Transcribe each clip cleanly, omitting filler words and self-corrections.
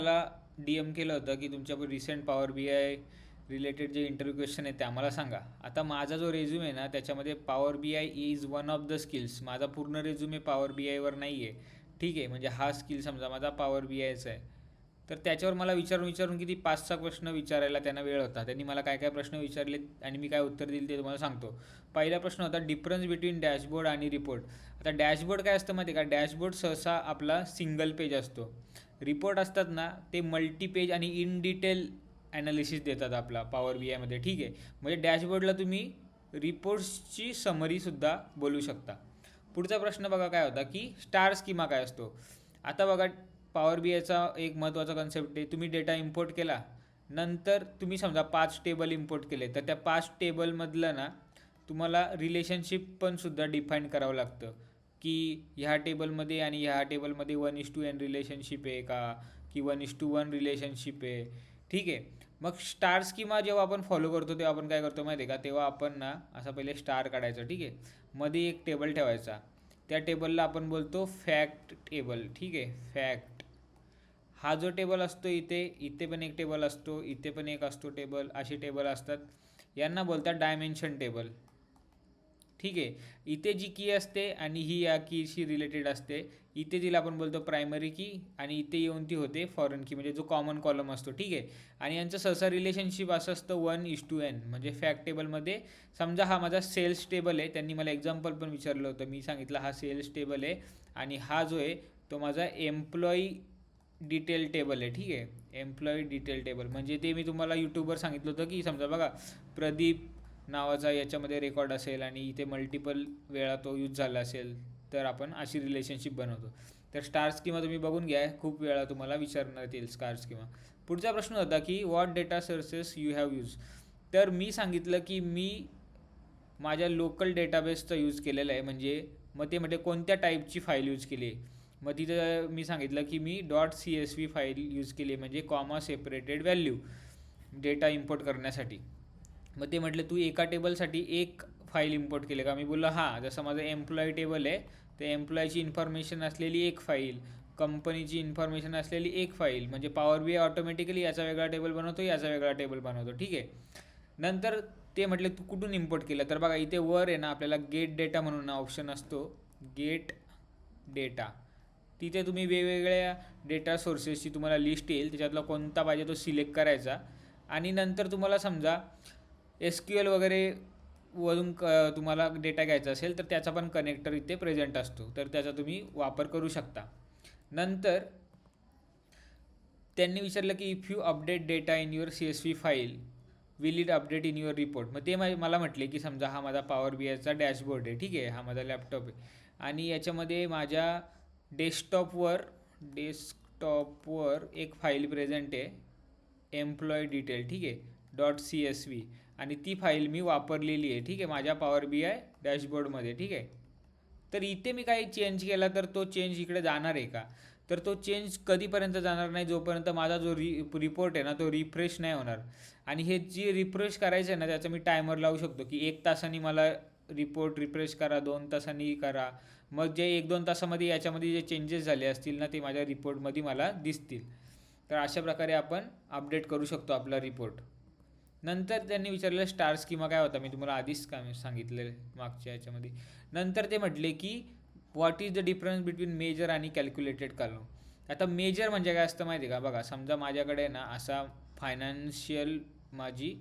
मला DM केलं होतं की तुमच्या recent Power B I related जे इंटरव्ह्यू क्वेश्चन आहेत ते आम्हाला सांगा. आता माझा जो रेझ्यूम आहे ना त्याच्यामध्ये Power B I is one of the skills. माझा पूर्ण रेझ्युमे पॉवर बी आयवर नाही आहे. ठीक आहे, म्हणजे हा स्किल समजा माझा पॉवर बी आयचा आहे. तर त्याच्यावर मला विचारून किती 5-6 प्रश्न विचारायला त्यांना वेळ होता. त्यांनी मला काय काय प्रश्न विचारले आणि मी काय उत्तर दिले ते तुम्हाला सांगतो. पहिला प्रश्न होता डिफरन्स बिटवीन डॅशबोर्ड आणि रिपोर्ट. आता डॅशबोर्ड काय असतं माहिती आहे का? डॅशबोर्ड सहसा आपला सिंगल पेज असतो. रिपोर्ट असतात ना ते मल्टी पेज आणि इन डिटेल ॲनालिसिस देतात आपला पॉवर बी आयमध्ये. ठीक आहे, म्हणजे डॅशबोर्डला तुम्ही रिपोर्ट्सची समरीसुद्धा बोलू शकता. पुढचा प्रश्न बघा काय होता की स्टार स्कीमा काय असतो. आता बघा पॉवर बी आयचा एक महत्त्वाचा कन्सेप्ट आहे. तुम्ही डेटा इम्पोर्ट केला, नंतर तुम्ही समजा 5 टेबल इम्पोर्ट केले, तर त्या 5 टेबलमधलं ना तुम्हाला रिलेशनशिप पण सुद्धा डिफाईन करावं लागतं की ह्या टेबलमध्ये आणि ह्या टेबलमध्ये 1:n रिलेशनशिप आहे का, की 1:1 रिलेशनशिप आहे. ठीक आहे, मग स्टार स्कीमा जेव्हा आपण फॉलो करतो तेव्हा आपण काय करतो माहिती आहे का? तेव्हा आपण ना असा पहिले स्टार काढायचा. ठीक आहे, मध्ये एक टेबल ठेवायचा. त्या टेबलला आपण बोलतो फॅक्ट टेबल. ठीक आहे, फॅक्ट हा जो टेबल असतो इथे पण एक टेबल असतो, इथे पण एक असतो टेबल, असे टेबल असतात. यांना बोलतात डायमेन्शन टेबल. ठीक आहे, इथे जी की असते आणि ही या कीशी रिलेटेड असते. इथे तिला आपण बोलतो प्रायमरी की आणि इथे येऊन ती होते फॉरेन की, म्हणजे जो कॉमन कॉलम असतो. ठीक आहे, आणि यांचं सहसा रिलेशनशिप असं असतं 1:n. म्हणजे फॅक्ट टेबलमध्ये समजा हा माझा सेल्स टेबल आहे. त्यांनी मला एक्झाम्पल पण विचारलं होतं, मी सांगितलं हा सेल्स टेबल आहे आणि हा जो आहे तो माझा एम्प्लॉई डिटेल टेबल आहे. ठीक आहे, एम्प्लॉई डिटेल टेबल म्हणजे ते मी तुम्हाला यूट्यूबवर सांगितलं होतं की समजा बघा प्रदीप नावाचा याच्यामध्ये रेकॉर्ड असेल आणि इथे मल्टिपल वेळा तो यूज झाला असेल तर आपण अशी रिलेशनशिप बनवतो. तर स्टार स्कीमा तुम्ही बघून घ्या, खूप वेळा तुम्हाला विचारण्यात येईल स्टार स्कीमा. पुढचा प्रश्न होता की what data sources you have use. तर मी सांगितलं की मी माझ्या लोकल डेटाबेसचा यूज केलेला आहे. मग ते म्हणजे कोणत्या टाईपची फाईल यूज केली आहे. मग तिथं मी सांगितलं की मी .csv फाईल यूज केली आहे, म्हणजे comma separated value data import करण्यासाठी. मग ते म्हटलं तू एका टेबलसाठी एक फाईल इम्पोर्ट केली का? मी बोललो हां, जसं माझं एम्प्लॉई टेबल आहे ते एम्प्लॉईची इन्फॉर्मेशन असलेली एक फाईल, कंपनीची इन्फॉर्मेशन असलेली एक फाईल, म्हणजे पॉवर बी आय ऑटोमॅटिकली याचा वेगळा टेबल बनवतो, याचा वेगळा टेबल बनवतो. ठीक आहे, नंतर ते म्हटले तू कुठून इम्पोर्ट केलं. तर बघा इथे वर आहे ना आपल्याला गेट डेटा म्हणून ऑप्शन असतो, गेट डेटा. तिथे तुम्ही वेगवेगळ्या डेटा सोर्सेसची तुम्हाला लिस्ट येईल, त्याच्यातला कोणता पाहिजे तो सिलेक्ट करायचा. आणि नंतर तुम्हाला समजा SQL वगैरे वरून तुम्हाला डेटा घ्यायचा असेल तर त्याचा पण कनेक्टर इथे प्रेझेंट असतो, तर त्याचा तुम्ही वापर करू शकता. नंतर त्यांनी विचारलं की if you update data in your CSV file will it update in your report. मग ते मला म्हटले की समजा हा माझा पॉवर बी आयचा डॅशबोर्ड आहे. ठीक आहे, हा माझा लॅपटॉप आहे आणि याच्यामध्ये माझ्या डेस्कटॉपवर एक फाईल प्रेझेंट आहे, एम्प्लॉई डिटेल. ठीक आहे, .csv, आणि ती फाईल मी वापरलेली आहे. ठीक आहे, माझ्या पॉवर बी आय डॅशबोर्डमध्ये. ठीक आहे, तर इथे मी काही चेंज केला तर तो चेंज इकडे जाणार आहे का? तर तो चेंज कधीपर्यंत जाणार नाही, जोपर्यंत माझा जो रिपोर्ट आहे ना तो रिफ्रेश नाही होणार. आणि हे जे रिफ्रेश करायचं आहे ना त्याचा मी टायमर लावू शकतो की 1 तासांनी मला रिपोर्ट रिफ्रेश करा, 2 तासांनी करा. मग जे 1-2 तासामध्ये याच्यामध्ये जे चेंजेस झाले असतील ना ते माझ्या रिपोर्टमध्ये मला दिसतील. तर अशा प्रकारे आपण अपडेट करू शकतो आपला रिपोर्ट. नंतर त्यांनी विचारलं स्टार स्कीमा काय होता, मी तुम्हाला आधीच काय सांगितलं मागच्या याच्यामध्ये. नंतर ते म्हटले की what is the difference between measure आणि कॅल्क्युलेटेड कॉलम. आता मेजर म्हणजे काय असतं माहिती आहे का? बघा समजा माझ्याकडे ना असा फायनान्शियल माझी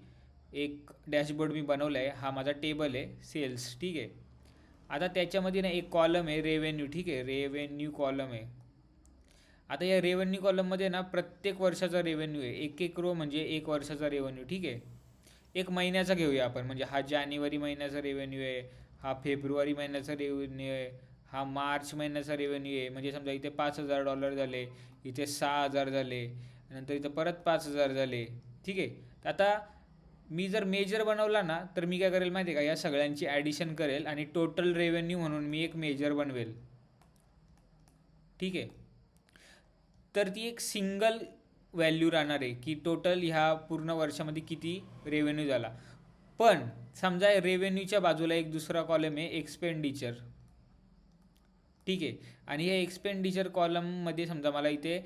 एक डॅशबोर्ड मी बनवला आहे. हा माझा टेबल आहे सेल्स. ठीक आहे, आता त्याच्यामध्ये ना एक कॉलम आहे रेव्हेन्यू. ठीक आहे, रेव्हेन्यू कॉलम आहे. आता या रेव्हेन्यू कॉलममध्ये ना प्रत्येक वर्षाचा रेव्हेन्यू आहे, एक रो म्हणजे 1 वर्षाचा रेव्हेन्यू. ठीक आहे, एक महिन्याचा घेऊया आपण, म्हणजे हा जानेवारी महिन्याचा रेव्हेन्यू आहे, हा फेब्रुवारी महिन्याचा रेव्हेन्यू आहे, हा मार्च महिन्याचा रेव्हेन्यू आहे. म्हणजे समजा इथे $5,000 झाले, इथे 6,000 झाले, नंतर इथं परत 5,000 झाले. ठीक आहे, आता मी जर मेजर बनवला ना तर मी काय करेल माहिती आहे का? या सगळ्यांची ॲडिशन करेल आणि टोटल रेव्हेन्यू म्हणून मी एक मेजर बनवेल. ठीक आहे, तर ती एक सिंगल व्हॅल्यू राहणार आहे की टोटल ह्या पूर्ण वर्षामध्ये किती रेव्हेन्यू झाला. पण समजा रेव्हेन्यूच्या बाजूला एक दुसरा कॉलम आहे एक्सपेंडिचर. ठीक आहे, आणि हे एक्सपेंडिचर कॉलममध्ये समजा मला इथे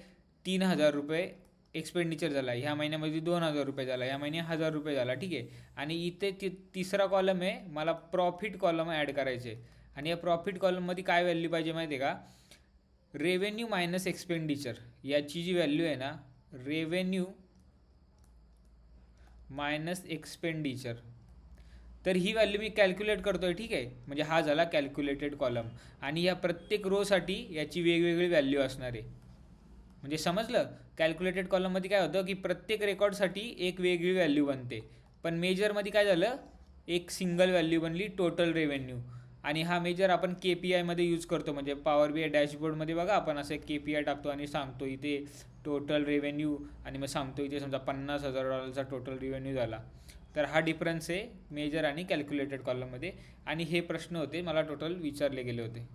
3,000 रुपये एक्सपेंडिचर झाला, ह्या महिन्यामध्ये 2,000 रुपये झाला, ह्या महिन्यात 1,000 रुपये झाला, ठीक आहे. आणि इथे तिसरा कॉलम आहे, मला प्रॉफिट कॉलम ॲड करायचे. आणि या प्रॉफिट कॉलममध्ये काय व्हॅल्यू पाहिजे माहिती आहे का, रेव्हेन्यू मायनस एक्सपेंडिचर. याची जी व्हॅल्यू आहे ना, रेव्हेन्यू मायनस एक्सपेंडिचर, तर ही व्हॅल्यू मी कॅल्क्युलेट करतोय, ठीक आहे. म्हणजे हा झाला कॅल्क्युलेटेड कॉलम. आणि या प्रत्येक रोसाठी याची वेगवेगळी व्हॅल्यू असणार आहे. म्हणजे समजलं, कॅल्क्युलेटेड कॉलममध्ये काय होतं की प्रत्येक रेकॉर्डसाठी एक वेगळी व्हॅल्यू बनते. पण मेजरमध्ये काय झालं, एक सिंगल व्हॅल्यू बनली, टोटल रेव्हेन्यू. आणि हा मेजर आपण KPI यूज करतो. म्हणजे पॉवर BI डॅशबोर्डमध्ये बघा, आपण असं KPI टाकतो आणि सांगतो इथे टोटल रेव्हेन्यू, आणि मग सांगतो इथे समजा $50,000 टोटल रेव्हेन्यू झाला. तर हा डिफरन्स आहे मेजर आणि कॅल्क्युलेटेड कॉलममध्ये. आणि हे प्रश्न होते मला टोटल विचारले गेले होते.